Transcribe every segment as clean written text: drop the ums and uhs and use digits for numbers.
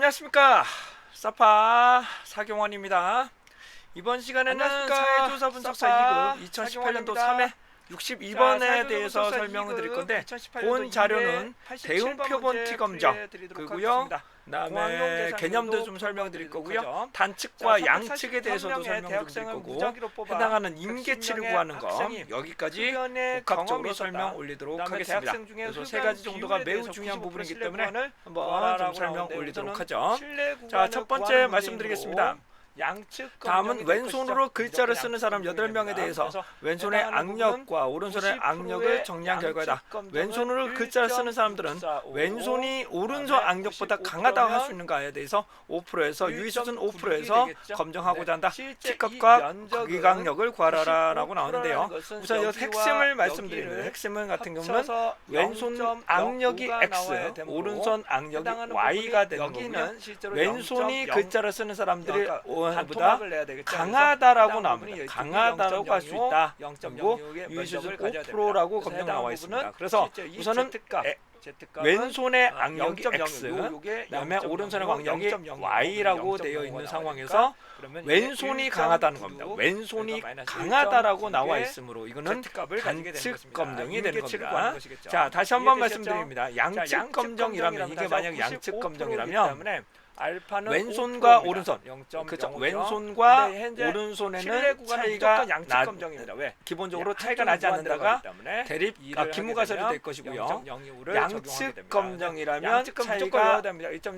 안녕하십니까, 사파 사경원입니다. 이번 시간에는 사회조사 분석사 2급 2018년도 3회 62번에 대해서 설명을 드릴 건데, 본 자료는 대응 표본티 검정 그리고요, 그다음에 개념도 좀 설명드릴 거고요, 단측과 양측에 대해서도 설명드릴 거고, 해당하는 임계치를 구하는 거 여기까지 복합적으로 설명 올리도록 하겠습니다. 그래서 세 가지 정도가 매우 중요한 부분이기 때문에 한번 좀 설명 올리도록 하죠. 자, 첫 번째 말씀드리겠습니다. 다음은 왼손으로 글자를 쓰는 사람 8명에 대해서 왼손의 악력과 오른손의 악력을 정리한 결과다. 왼손으로 글자를 쓰는 사람들은 왼손이 오른손 악력보다 강하다고 할 수 있는가에 대해서 5%에서 유의수준 5%에서 검증하고자 한다. T값과 극이강력을 구하라 라고 나오는데요. 우선 여기서 핵심을 말씀드리면, 핵심은 같은 경우는 왼손 악력이 X, 오른손 악력이 Y가 되는 거고요. 왼손이 글자를 쓰는 사람들이 보다 강하다라고 나옵니다. 강하다라고 할 수 있다. 그리고 유의수준 5%라고 검증 나와 있습니다. 그래서 우선은 왼손의 악력이 X, 그다음에 오른손의 악력이 Y라고 되어 있는 상황에서 왼손이 강하다는 겁니다. 왼손이 강하다라고 나와 있으므로 이거는 단측 검증이 되는 겁니다. 자, 다시 한번 말씀드립니다. 양측 검증이라면, 이게 만약 양측 검증이라면 왼손과 오른손, 그렇죠. 왼손과 오른손에는 차이가 왜? 기본적으로 차이가 나지 않는다가 대립 기무가설이 될 것이고요. 양측 검증이라면 차이가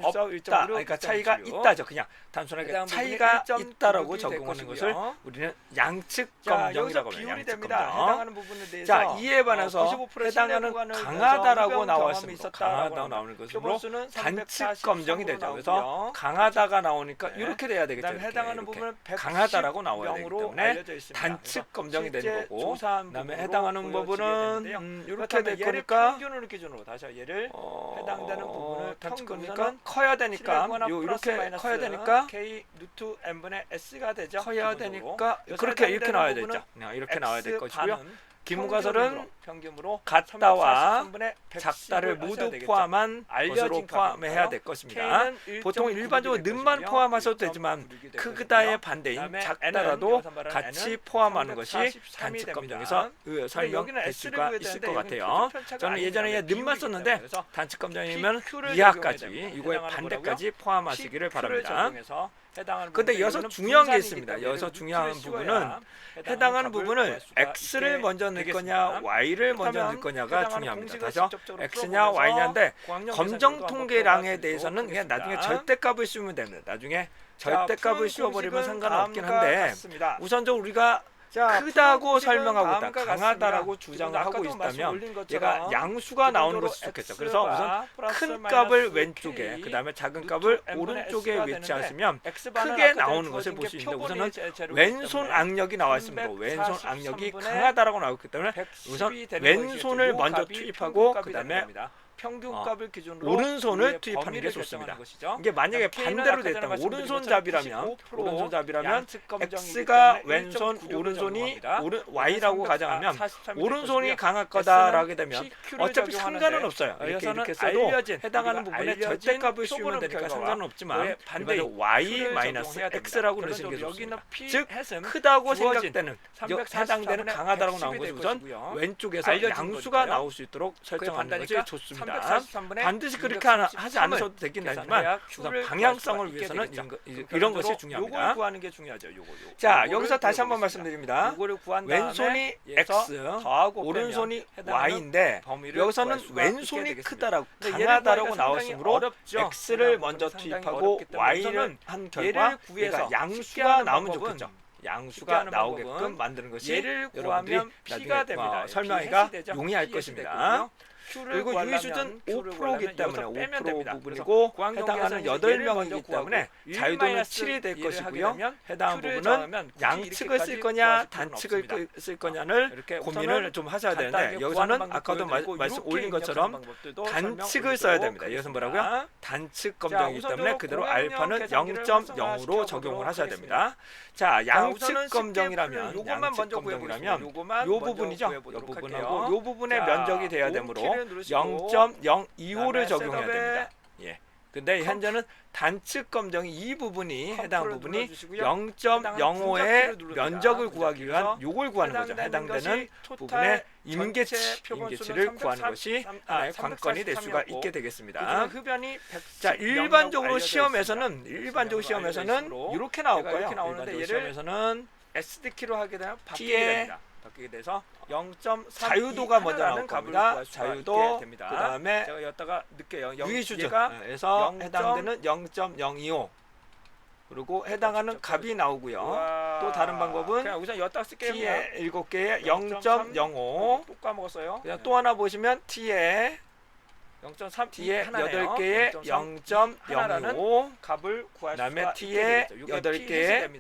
없다, 그러니까 차이가 있다죠. 그냥 단순하게 차이가 있다라고 적용하는 것을 우리는 양측 검증이라고 합니다. 양측 검증. 자, 이에 반해서 해당하는 강하다라고 나왔습니다. 강하다고 나오는 것으로 단측 검증이 되죠. 그래서 강하다가 나오니까 이렇게 돼야 되겠죠. 해당하는 부분은 강하다라고 나와야 되기 때문에 단측 검증이 되는 거고, 그다음에 해당하는 부분은 이렇게 될 거니까 평균을 기준으로 다시 얘를 해당되는 부분을 단측 거니까 커야 되니까 이렇게 커야 되니까 K 루트 N분의 S가 되죠. 커야 되니까 그렇게 이렇게 나와야 되죠. 이렇게 나와야 될 것이고요. 기무가설은 같다와 작다를 모두 포함한 것으로 포함해야 될 것입니다. 보통 일반적으로 는만 포함하셔도 되지만 크다의 반대인 작다라도 같이 포함하는 것이 단측 검증에서 설명될 수가 있을 것 같아요. 저는 예전에 는만 썼는데 단측 검증이면 이하까지, 이거의 반대까지 포함하시기를 바랍니다. 근데 여기서 중요한 게 있습니다. 여기서 중요한 부분은 해당하는 부분을 X를 먼저 넣을 거냐 Y를 먼저 넣을 거냐가 중요합니다. 다시요, X냐 Y냐인데 검정 통계량에 대해서는 그냥 나중에 절대값을 씌우면 됩니다. 나중에 절대값을 씌워버리면 상관은 없긴 한데, 우선적으로 우리가 크다고 설명하고 있다, 강하다라고 주장을 하고 있다면 얘가 양수가 나오는 것이 좋겠죠. 그래서 우선 큰 값을 왼쪽에, 그 다음에 작은 값을 오른쪽에 위치하시면 크게 나오는 것을 볼 수 있는데, 우선은 왼손 악력이 나와 있습니다. 왼손 악력이 강하다라고 나왔기 때문에 우선 왼손을 먼저 투입하고 그 다음에 평균값을 기준으로 오른손을 투입하는 게 좋습니다. 이게 만약에 반대로 됐다면, 오른손잡이라면 X가 왼손, 오른손이 Y라고 가정하면 오른손이 강할 거다라게 되면 어차피 상관은 없어요. 이렇게 써도 해당하는 부분에 절대값을 씌우면 되니까 상관은 없지만, 반대 Y-X라고 넣으시는 게 좋습니다. 즉 크다고 생각되는, 해당되는 강하다라고 나온 것은 우선 왼쪽에서 양수가 나올 수 있도록 설정하는 것이 좋습니다. 반드시 그렇게 하지 않으셔도 되긴 하지만 우선 방향성을 위해서는 이런 것이 중요합니다. 자, 여기서 다시 한번 말씀드립니다. 왼손이 X, 오른손이 Y인데 여기서는 왼손이 크다라고, 강하다라고 나왔으므로 X를 먼저 투입하고 Y를 한 결과 얘가 양수가 나오면 좋겠죠. 양수가 나오게끔 만드는 것이 여러분들이 나중에 설명하기가 용이할 것입니다. 그리고 유의수준 5%이기 때문에 5% 부분이고, 해당하는 8명이기 때문에 자유도는 7이 될 것이고요. 해당 부분은 양측을 쓸 거냐 단측을 쓸 거냐를 고민을 좀 하셔야 되는데, 여기서는 아까도 말씀 올린 것처럼 단측을 써야 됩니다. 여기서 뭐라고요? 단측 검증이기 때문에 그대로 알파는 0.0으로 적용을 하셔야 됩니다. 자, 양측 검증이라면 요 부분이죠. 요 부분하고 요 부분의 면적이 돼야 되므로 0.025를 적용해야 됩니다. 예. 근데 현재는 단측 검정이 이 부분이 해당 부분이 0.05의 면적을 구하기 위한 요걸 구하는 거죠. 해당되는 부분의 임계치를 구하는 것이 하나의 관건이 될 수가 있게 되겠습니다. 흡연이 자, 일반적으로 시험에서는 이렇게 나올 거예요. 이렇게 나오는데 일반적으로 얘를 시험에서는 SD키로 하게 되면 바뀌게 T에 됩니다. 바뀌게 돼서 0.3 자유도가 먼저 나올 겁니다. 자유도, 그 다음에 제가 여기다가 넣을게요. 유의수준에서 해당되는 0.025 그리고 해당하는 값이 나오고요. 또 다른 방법은 그냥 우선 여기다 쓸게요. T에 7개에 0.05 또 까먹었어요. 그냥 또 하나 보시면 T에 0.3 T에 8개에 0.05 값을 구할 수가 그다음에 있게 T에 되겠죠. 8개에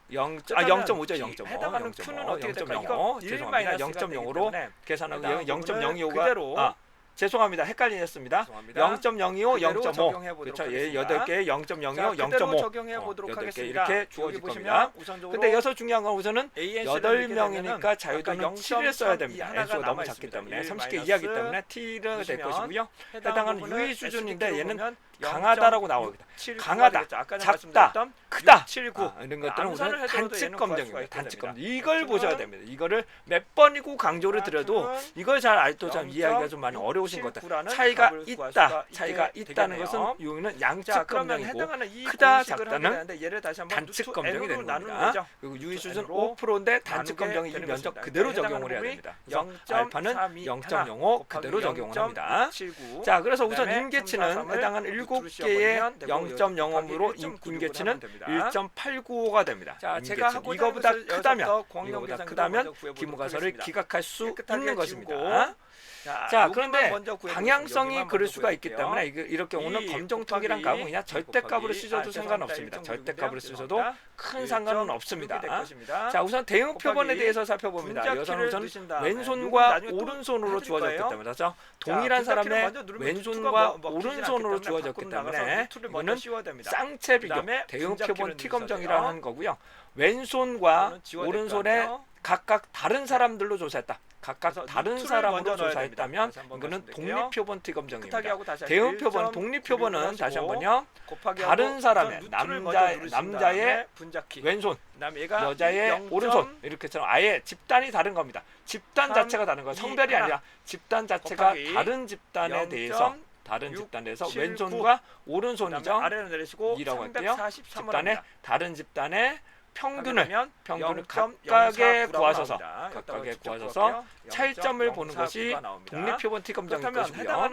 0.5죠. 0.5. 해당하는 Q는 어떻게 될까요? 0.05. 죄송합니다. 0.05로 계산하고 0.05가 죄송합니다. 헷갈리셨습니다. 0.025, 0.5. 그렇죠. 얘 8개에 0.025, 0.5. 적용해 보도록 8개 하겠습니다. 이렇게 주어질 겁니다. 근데 여기서 중요한 건 우선은 8명이니까 자유도는 T를 써야 됩니다. N수가 너무 작기 때문에 30개 이하기 때문에 T를 될 것이고요. 해당하는 유의 수준인데 얘는 강하다라고 나옵니다. 강하다, 작다, 크다 이런 것들은 우선 단측 검정입니다. 단측 검정. 이걸 보셔야 됩니다. 이거를 몇 번이고 강조를 드려도 이걸 잘 아직도 좀 이해하기가 좀 많이 어려우신 것 같아요. 차이가 있다는 것은 여기는 양측 검정이고 크다, 작다는 단측 검정이 되는 겁니다. 그리고 유의 수준 5%인데 단측 검정이 이 면적 그대로 적용을 해야 됩니다. 그래서 알파는 0.05 그대로 적용을 합니다. 자, 그래서 우선 임계치는 해당하는 7개의 0.05으로 임계치는 1.895가 됩니다. 자, 제가 하고 이거보다 크다면 기무가설을 기각할 수 있는 것입니다. 자, 그런데 방향성이 그럴 수가 있기 때문에 이렇게 오는 검정통이란 값은 그냥 절대값으로 쓰셔도 상관없습니다. 절대값으로 쓰셔도 큰 상관은 없습니다. 자, 우선 대응 표본에 대해서 살펴봅니다. 여기서는 우선 왼손과 오른손으로 주어졌기 때문에 그래서 동일한 사람의 왼손과 오른손으로 주어졌기 때문에 이거는 쌍체 비교, 대응 표본 T 검정이라는 거고요. 왼손과 오른손에 각각 다른 사람들로 조사했다. 각각 다른 사람으로 조사했다면 이거는 독립표본 T 검정입니다. 대응 표본, 독립표본은 다시 한번요. 다른 사람의 남자의 왼손, 여자의 오른손 이렇게처럼 아예 집단이 다른 겁니다. 집단 자체가 다른 거예요. 성별이 아니라 집단 자체가 다른 집단에 대해서 왼손과 오른손이죠. 2라고 할게요. 집단의 다른 집단의 평균을 각각에 구하셔서 차이점을 보는 것이 독립표본 T 검정일 것이고요.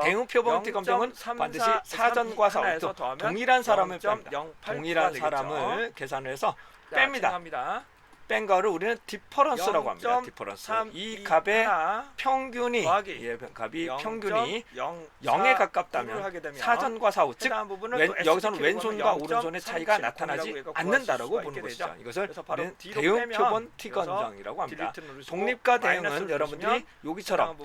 대응 표본 T 검정은 반드시 사전과 사후도 동일한 사람을 뺍니다. 동일한 사람을 계산해서 뺍니다. 뺀 거를 우리는 디퍼런스라고 합니다. 디퍼런스. 이 값의 평균이 값이 평균이 0에 가깝다면 사전과 사후 즉 여기서는 왼손과 오른손의 차이가 나타나지 않는다라고 보는 것이죠. 이것을 우리는 대응 표본 T 검정이라고 합니다. 독립과 대응은 여러분들이 여기처럼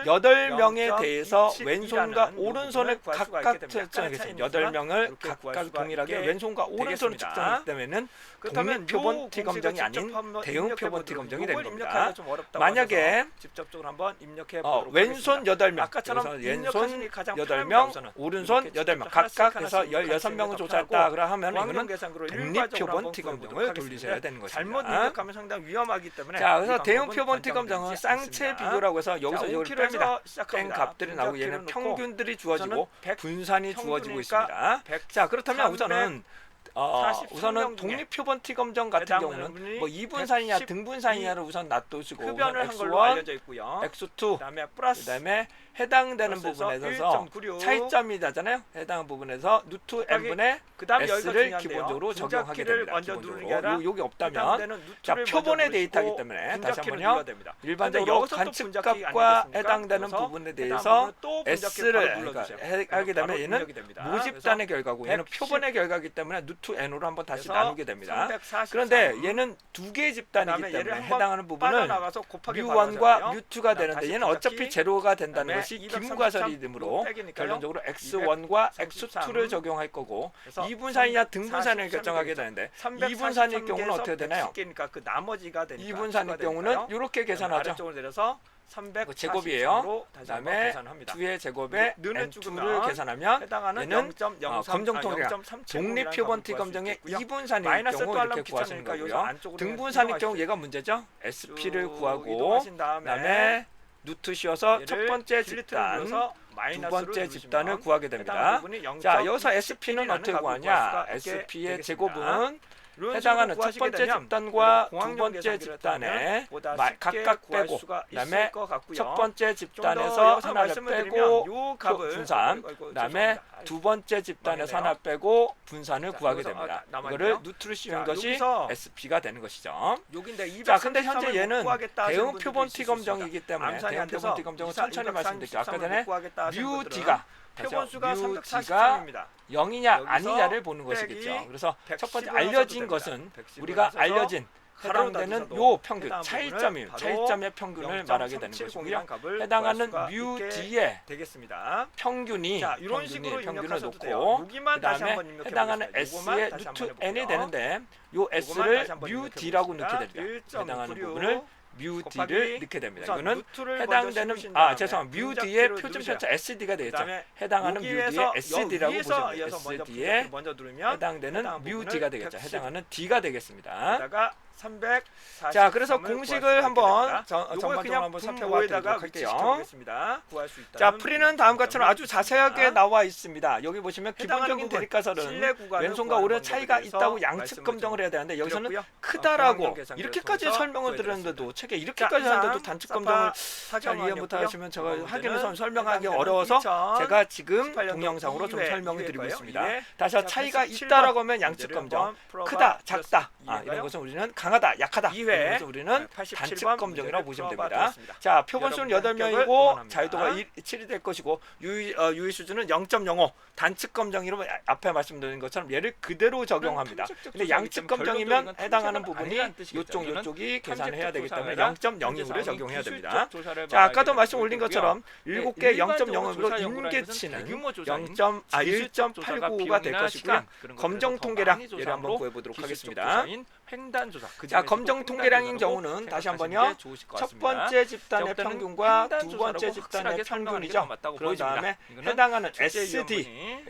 8명에 대해서 왼손과 오른손을 각각 측정하겠습니다. 8명을 각각 동일하게 왼손과 오른손을 측정하기 때문에는 독립표본 T 검정이 아닌 대응 표본 T 검정이 된 겁니다. 만약에 직접적으로 한번 입력해 왼손 8명, 아까처럼 왼손 8명, 오른손 8명 각각 해서 16명을 조사했다 그러 하면 이거는 독립표본 T 검정을 돌리셔야 되는 것입니다. 잘못 입력하면 상당히 위험하기 때문에 자, 그래서 대응 표본 T 검정은 쌍체 비교라고 해서 여기서 이걸 뺍니다. 뺀 값들이 나오고 얘는 평균들이 주어지고 분산이 주어지고 있습니다. 자, 그렇다면 우선은 독립표본 T 검정 같은 경우는 뭐 이분산이냐 등분산이냐를 우선 놔두시고 흡연을 한 걸로 알려져 X1, 있고요. X2, 그다음에 플러스 그다음에 해당되는 부분에 있어서 차이점이 나잖아요. 해당 부분에서 루트 n분의 s를 기본적으로 적용하게 됩니다. 기본적으로 여기 없다면 자, 표본의 데이터이기 때문에 다시 한번요. 일반적으로 관측값과 해당되는 부분에 대해서 s를 하게 되면 얘는 모집단의 결과고 얘는 표본의 결과이기 때문에 루트 n으로 한번 다시 나누게 됩니다. 그런데 얘는 두 개의 집단이기 때문에 해당하는 부분은 뮤1과 뮤2가 되는데 얘는 어차피 제로가 된다는 것이 기무가설이므로 결론적으로 x1과 x2를 적용할 거고 이분산이냐 등분산을 결정하게 되는데 이분산일 경우는 어떻게 되나요? 이분산일 경우는 이렇게 계산하죠. 300 제곱이에요. 다시 한번 그다음에 계산합니다. 2의 제곱에 는을 n2를 죽으면 계산하면 해당하는 얘는 0.03 검정통이랑 독립표본티 검정의 이분산일 마이너스 경우 또 하려면 이렇게 구하시는 귀찮으니까 여기서 거고요. 안쪽으로 등분산일 경우 얘가 문제죠. SP를 쭉 구하고 이동하신 다음에 그다음에 루트 씌워서 첫 얘를 번째 딜리트를 집단, 눌러서 두 마이너스를 번째 누르시면 집단을 구하게 해당하는 됩니다. 부분이 0.27 자, 여기서 SP는 라는 어떻게 값을 구하냐? 구할 수가 있게 SP의 되겠습니다. 제곱은 이런 해당하는 식으로 첫 번째 구하시게 되면 집단과 두 공학용 번째 계산기를 집단에 타면 보다 마- 쉽게 각각 구할 빼고 수가 그다음에 있을 것 같고요. 첫 번째 좀더 집단에서 여기서 하나를 말씀을 빼고 드리면 요 값을 분산, 그다음에 두 번째 집단에서 하나 빼고 분산을 자, 구하게 여기서, 됩니다. 남아있네요. 이거를 루트를 씌운 자, 것이 여기서 SP가 되는 것이죠. 여기인데 자, 근데 현재 얘는 대응 분 표본티 검정이기 때문에 대응 표본티 검정은 천천히 말씀드릴게요. 아까 전에 뮤 D가 표본수가 뮤 D가 343입니다. 0이냐 여기서 아니냐를 보는 빼기 것이겠죠. 그래서 첫 번째 110을 알려진 하셔도 것은 됩니다. 110을 우리가 하셔서 알려진 해당되는 가로로 요 평균 해당 차이점이 부분을 차이점의 평균을 말하게 되는 0.370 것이고요. 이란 값을 해당하는 구할 수가 뮤 있게 D의 되겠습니다. 평균이 자, 이런 식으로 평균을 입력하셔도 돼요. 놓고 여기만 다시 그다음에 한번 입력해 해당하는 보겠습니다. S의 요거만 다시 한번 루트 n이 해볼게요. 되는데 요 다시 S를 한번 뮤 입력해 D라고 보겠습니다. 넣게 됩니다. 해당하는 1.96 부분을 뮤 곱하기 D를 넣게 됩니다. 우선 이거는 루트를 해당되는 먼저 씌우신 다음에 죄송합니다. 뮤 D의 분자키를 표준 누르세요. 편차 SD가 되겠죠. 그다음에 해당하는 뮤 D의 SD라고 보시면 돼요. 이어서 먼저 SD에 분자키를 먼저 누르면 해당되는 해당 뮤 부분을 D가 되겠죠. 110 해당하는 D가 되겠습니다. 다가 343을 자, 그래서 공식을 한번 전반적으로 그냥 한번 살펴보도록 분모에다가 할게요. 위치시켜보겠습니다. 구할 수 있다. 자, 풀이는 다음과 같이 아주 자세하게 나와 있습니다. 여기 보시면 해당하는 기본적인 부분, 대립가설은 실내 구간을 왼손과 구하는 오른 차이가 방법에 있다고 대해서 양측 말씀을 검정을 해야 되는데 여기서는 드렸고요. 크다라고 공학용 계산기를 이렇게까지 통해서 설명을 보여드렸습니다. 드렸는데도 책에 이렇게까지 자, 하는데도 이상 단측 사파 검정을 잘 사경원이었고요. 이해 못하시면 제가 이번 확인해서 문제는 설명하기 해당되는 어려워서 2018 제가 지금 년도 동영상으로 좀 2회, 설명을 드리고 2회고요. 있습니다. 2회. 다시 한번 자, 차이가 87번 있다라고 하면 양측 문제를 검정, 한번 풀어봐 크다, 작다 드렸습니다. 이런 것은 우리는 강하다, 약하다 2회, 이런 것을 우리는 87번 단측 검정이라고 문제를 보시면 풀어봐 됩니다. 드렸습니다. 자, 표본수는 여러분의 합격을 8명이고 응원합니다. 자유도가 7이 될 것이고 유의 수준은 0.05 단측 검정이로 앞에 말씀드린 것처럼 얘를 그대로 적용합니다. 근데 양측 검정이면 해당하는 부분이 요쪽이 계산을 해야 되기 때문에 0.02를 적용해야 됩니다. 자, 아까도 말씀 올린 것처럼 7개 0.05으로 임계치는 1.89가 될 것이고요. 검정 통계량 얘를 한번 구해보도록 하겠습니다. 자, 검정 통계량인 경우는 다시 한번요. 첫 번째 집단의 평균과 두 번째 집단의 평균이죠. 그 다음에 해당하는 SD의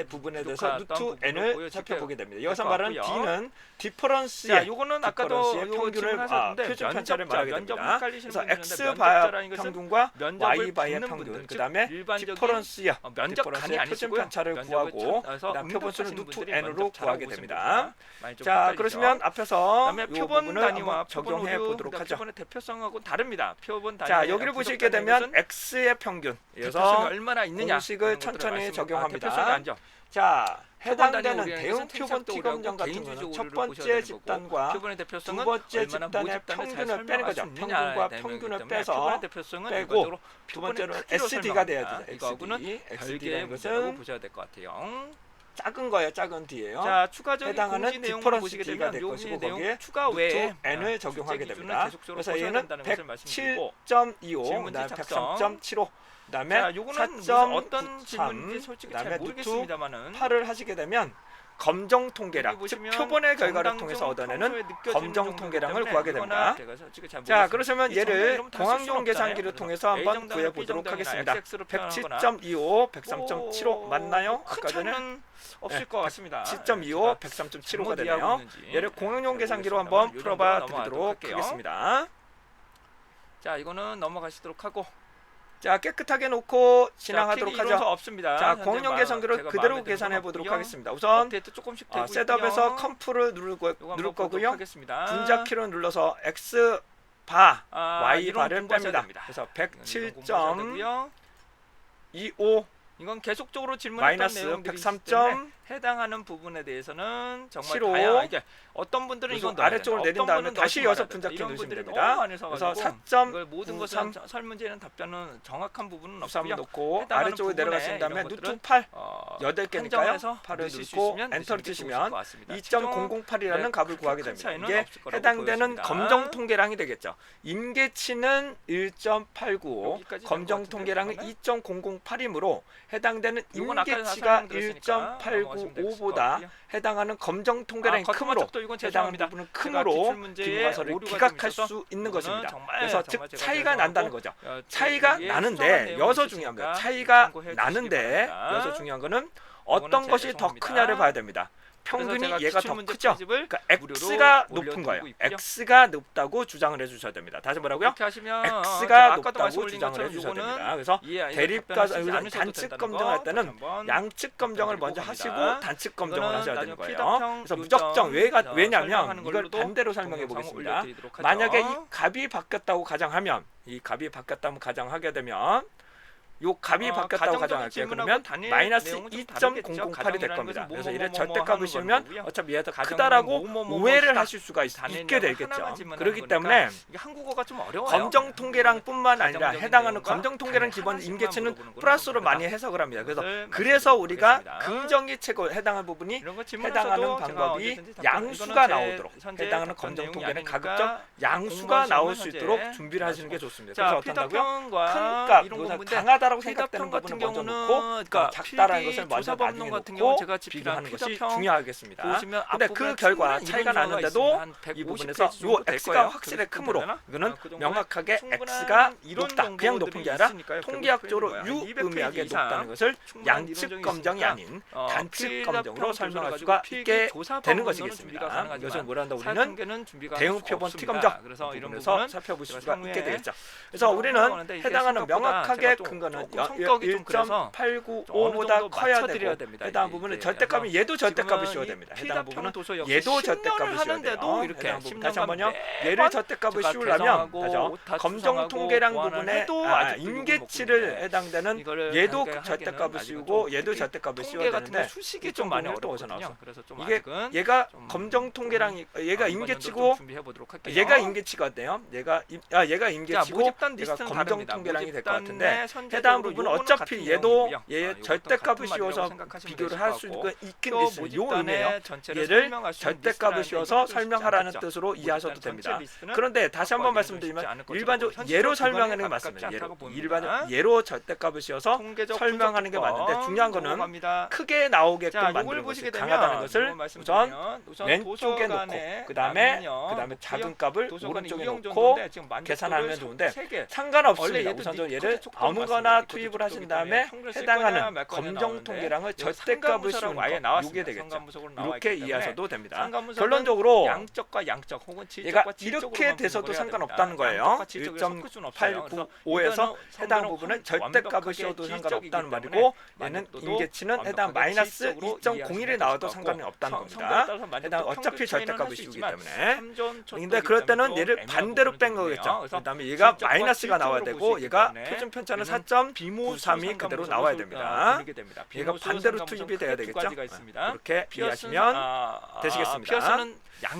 부분에 대해서 루트 n을 살펴보게 됩니다. 여기서 말하는 D는 디퍼런스의 요거는 아까도 평균을 표준 편차를 말하게 됩니다. 그래서 X 바의 평균과 Y 바의 평균, 그 다음에 디퍼런스의 표준 편차를 구하고 그다음 표본수는 루트 n으로 구하게 됩니다. 자, 그러시면 앞에서 그다음에 이 표본 부분을 단위와 한번 적용해 보도록 하죠. 표본의 대표성하고 다릅니다. 표본 단위. 자, 여기를 보시게 되면 X의 평균. 대표성이 그래서 얼마나 있느냐 공식을 천천히 적용합니다. 대표성이 아니죠. 자, 해당되는 표본 단위 대응 표본 T검정 같은 경우는 첫 번째 집단과 표본의 두 대표성은 번째 얼마나 집단의 모집단을 잘 평균을 빼는 거죠. 설명할 수 평균과 있느냐에 평균을 대한 빼서 표본의 대표성은 빼고 일반적으로 두 표본의 번째로는 크기로 SD가 돼야 설명합니다. 돼요. 이거하고는 SD라는 별개의 문제라고 것은 보셔야 될 것 같아요. 작은 거예요. 작은 D예요. 자, 추가적인 해당하는 공지 내용을 디퍼런스 보시게 D가 되면 될 것이고 여기 내용 거기에 추가 외에 루트 n을 적용하게 됩니다. 그래서 얘는 107.25, 그다음에 103.75, 그다음에 자, 요거는 무슨 어떤 4.93, 질문인지 솔직히 잘 그다음에 모르겠습니다만은 8을 하시게 되면 검정 통계량, 즉 보시면 표본의 결과를 정당성 통해서 얻어내는 평소에 느껴지는 검정 정도이기 통계량을 때문에 구하게 이거나 됩니다. 제가 솔직히 잘 자, 모르겠습니다. 그러시면 이 얘를 정도는 다 쓸 수는 공학용 없잖아요. 계산기를 그래서 통해서 A 한번 정당이나 구해 B 보도록 정당이나 하겠습니다. XX로 표현하거나 110.25, 103.75 맞나요? 큰 아까 전에 차이는 없을 네, 것 같습니다. 10.25, 103.75가 되네요. 얘를 공학용 계산기로 한번 풀어봐 드리도록 하겠습니다. 자, 이거는 넘어가시도록 하고, 자, 깨끗하게 놓고 진행하도록 하죠. 하죠. 없습니다. 자, 공학용 계산기를 그대로 계산해 보도록 하겠습니다. 우선 업데이트 조금씩 되고 셋업에서 컴프를 누를 거고요. 하겠습니다. 분자 키로 눌러서 X 바 Y 이론 바를 공부하셔야 뺍니다. 됩니다. 그래서 공부하셔야 되고요. 107.25 이건 계속적으로 질문했던 마이너스 내용들이 103.75 해당하는 부분에 대해서는 정말 75. 다양하게 어떤 분들은 이건 아래쪽으로 내린 다음에 다시 여섯 분자키 누르시면 됩니다. 그래서 4.93 이걸 모든 것은 설문지에는 답변은 정확한 부분은 93 없고요. 놓고 해당하는 아래쪽으로 부분에 내려가신 다음에 이런 루트 것들은 8 8개니까요. 한정해서 8을 넣으실 수 누르고 있으면 엔터를 넣으시는 게 좋으실 치시면 것 같습니다. 2.008이라는 네, 값을 구하게 큰 됩니다. 차이는 이게 없을 거라고 해당되는 보여집니다. 검정 통계량이 되겠죠. 임계치는 1.895, 여기까지 검정 된것 통계량은 같은데? 2.008이므로 해당되는 이건 아까 다 임계치가 설명드렸으니까 넘어가시면 될것 1.895보다 같고요. 해당하는 검정 통계량이 크므로 겉멋쩍도 이건 해당하는 죄송합니다. 부분은 제가 크므로 기출 문제에 기문과서를 오류가 좀 기각할 있어서 수 있는 이거는 것입니다. 정말 그래서 정말 즉 제가 차이가 죄송하고, 난다는 거죠. 차이가 여기에 나는데 수정한 내용이 여기서 있으시니까 중요합니다. 차이가 참고해 주시기 나는데 바랍니다. 여기서 중요한 거는 어떤 제가 것이 더 죄송합니다. 크냐를 봐야 됩니다. 그래서 평균이 제가 얘가 기출 더 문제 크죠. 편집을 그러니까 무료로 x가 높은 올려두고 거예요. 있고요. x가 높다고 주장을 해주셔야 됩니다. 다시 뭐라고요? 이렇게 하시면 x가 제가 아까도 높다고 말씀드린 주장을 것처럼 해주셔야 요거는 됩니다. 그래서 이 대립과 답변하시지 않으셔도 단측 된다는 검정할 거 때는 다시 한번 양측 검정을 답변드리고 먼저 갑니다. 하시고 단측 검정을 이거는 하셔야 되는 나중에 거예요. 필답형 그래서 요점, 무적정 왜냐면 설명하는 이걸 걸로도 반대로 설명해 동영상을 보겠습니다. 올려드리도록 하죠. 만약에 이 값이 바뀌었다고 가정하면 이 값이 바뀌었다고 가정하게 되면 요 값이 바뀌었다고 가정적인 가정할게요. 질문하고 그러면 단일 마이너스 내용은 좀 다르겠죠. 2.008이 될 가정이라는 겁니다. 것은 그래서 뭐뭐뭐뭐 이래 절대값을 하는 씌우면 거고요. 어차피 얘가 더 가정은 크다라고 뭐뭐뭐뭐 오해를 하다. 하실 수가 단일 있게 내용 되겠죠. 하나만 질문하는 그렇기 거니까 때문에 이게 한국어가 좀 어려워요. 검정 통계량뿐만 아니라 가정적인 해당하는 내용과 검정 통계량 단일 기본 하나씩만 임계치는 물어보는 거는 플러스로 좀 많이 다르다. 해석을 합니다. 그래서 그것을 그래서 우리가 말씀드리겠습니다. 긍정이 최고 해당하는 부분이 이런 거 해당하는 질문하셔도 제가 방법이 언제든지 답변- 양수가 이거는 제 나오도록 현재 해당하는 답변 검정 내용이 통계는 아니니까 가급적 양수가 공부하시면 나올 수 현재 있도록 준비를 하시는 게 좋습니다. 자, 그래서 어떤다고요? 필답형과 큰 값, 이런 노사 공부인데 강하다라고 생각되는 필답형 같은 부분을 먼저 경우는 놓고 그러니까 작다라는 것을 먼저 조사법론 나중에 같은 놓고 경우 제가 집필한 비교하는 것이 필답형 중요하겠습니다. 보시면 근데 그 앞부분에 결과 충분한 차이가 이론 나는데도 요소가 있으면 한 이 150 부분에서 페이지 정도 요 될 x가 거예요. 확실히 그 크므로 정도면 이거는 그 정도면 명확하게 충분한 x가 이론 높다. 그냥 높은 정보들이 게 아니라 있으니까요. 통계학적으로 150 페이지 유의미하게 이상 높다는 것을 충분한 양측 이론적이 검정이 있으니까 아닌 단측 필답형 검정으로 조사를 설명할 가지고 수가 필기 있게 조사 되는 방법론은 준비가 것이겠습니다. 가능하지만 이것을 뭐란다 우리는 사회통계는 준비가 대응표본 없습니다. T검정 그래서 이런 부분에서 부분은 살펴보실 제가 수가 향후에 있게 되겠죠. 그래서 설명을 우리는 하는데 이게 해당하는 생각보다 명확하게 제가 좀 큰 거는 조금 성격이 좀 그래서 어느 1.895보다 정도 커야 맞춰드려야 되고 됩니다. 해당 이게 부분은 이제 절대값이 얘도 절대값을 지금은 씌워야 이 됩니다. 해당 필답형 부분은 도서 역시 얘도 10년을 절대값을 씌워야 하는데도 돼요. 이렇게 해당 부분 10년간 다시 한번요. 매번 얘를 절대값을 제가 씌우려면 개정하고 그죠? 옷 다 검정 수정하고 통계량 보완을 부분에 해도 아직도 임계치를 욕을 먹고 해당되는 이거를 얘도 하기에는 절대값을 아직은 씌우고 좀 얘도 특히 절대값을 씌워야 통계 같은 거 되는데 수식이 좀 많이 부분을 또 어디서 어렵거든요. 나왔어? 그래서 좀 이게 아직은 얘가 좀 검정 통계량이 얘가 이번 연도 임계치고 좀 준비해 보도록 할게요. 얘가 임계치거든요. 얘가 자, 임계치고 모집단 얘가 리스트는 검정 다릅니다. 통계량이 될 것 모집단의 같은데 선제적으로 해당 부분은 요거는 어차피 같은 얘도 내용이고요. 얘의 요것도 절대값을 같은 씌워서 말이라고 생각하시면 비교를 되실 할 것 수 같고, 있긴 또 있어요. 요 의미예요. 모집단의 전체를 얘를 설명할 수 있는 절대값을 리스트라는 씌워서 얘기는 설명하라는 쉽지 않겠죠. 뜻으로 이해하셔도 모집단 전체 됩니다. 리스트는 그런데 다시 한번 갖고 있는 게 쉽지 말씀드리면 않을 것처럼 일반적으로 현실적 예로 기반에 설명하는 게 가깝지 맞습니다. 않다고 보입니다. 일반 예로 절대값을 씌워서 통계적 설명하는 게 분석 맞는데 중요한 거는 넘어갑니다. 크게 나오게끔 자, 만드는 요걸 것이 보시게 강하다는 되면 것을 우선 왼쪽에 놓고 그다음에 작은 값을 오른쪽에 놓고 계산하면 좋은데 상관없습니다. 우선적으로 얘를 아무거나 투입을 하신 다음에 해당하는 검정 통계량을 절대값을 씌우는 거 이게 되겠죠. 이렇게 이해하셔도 됩니다. 결론적으로 양적과 양적 혹은 얘가 질적과 이렇게 돼서도 상관없다는 거예요. 1.895에서 해당 부분은 절대값을 씌워도 상관없다는 말이고 얘는 임계치는 해당 마이너스 2.01이 나와도 상관이 없다는 겁니다. 해당 어차피 절대값을 씌우기 때문에. 근데 그럴 때는 얘를 반대로 뺀 거겠죠. 그다음에 얘가 마이너스가 나와야 되고 얘가 표준 편차는 4.93이 그대로 나와야 됩니다. 얘가 반대로 투입이 돼야 되겠죠. 그렇게 이해하시면 되시겠습니다.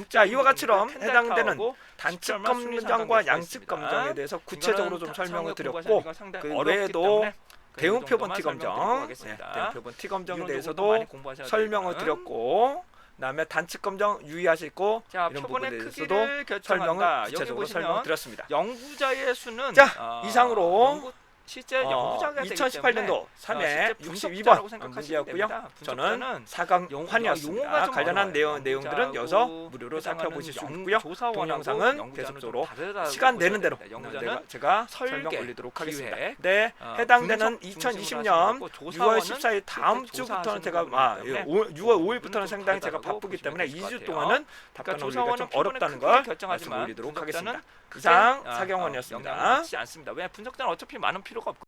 자, 이와 같이럼 해당되는 단측 검정과 양측 검정에 대해서 구체적으로 좀 설명을 드렸고 그 외에도 대응표본 T검정, 대응표본 T검정에 대해서도 설명을 드렸고 그다음에 단측 검정 유의하시고 이런 부분에 대해서도 설명을 구체적으로 설명드렸습니다. 연구자의 수는 자, 이상으로 실제 연구자가 되기 2018년도 때문에 3회 실제 62번 분석자라고 문제였고요. 생각하시면 저는 됩니다. 사강환이었습니다. 용어가 좀 관련한 어려워요. 내용들은 여기서 연구자하고 무료로 해당하는 살펴보실 수 있고요. 조사원하고 동영상은 연구자는 계속적으로 좀 다르다고 시간 되는 대로 보셔야 됩니다. 연구자는 제가 설계, 설명 올리도록 하겠습니다. 기획, 네, 해당되는 분석 중심으로 2020년 하시는 거고, 6월 조사원은 14일 다음 실제 주부터는 조사하시는 제가 거기 때문에 6월 5일부터는 상당히 제가 다르다고 바쁘기 보시면 때문에 되실 것 2주 같아요. 동안은 그러니까 답변 올리기가 좀 조사원은 어렵다는 표본을 걸 크게 결정하지만 말씀드리도록 분석자는 하겠습니다. 이상 크게, 사경원이었습니다. 영향을 미치지 않습니다. 왜 분석자는 어차피 많은 필요가 없고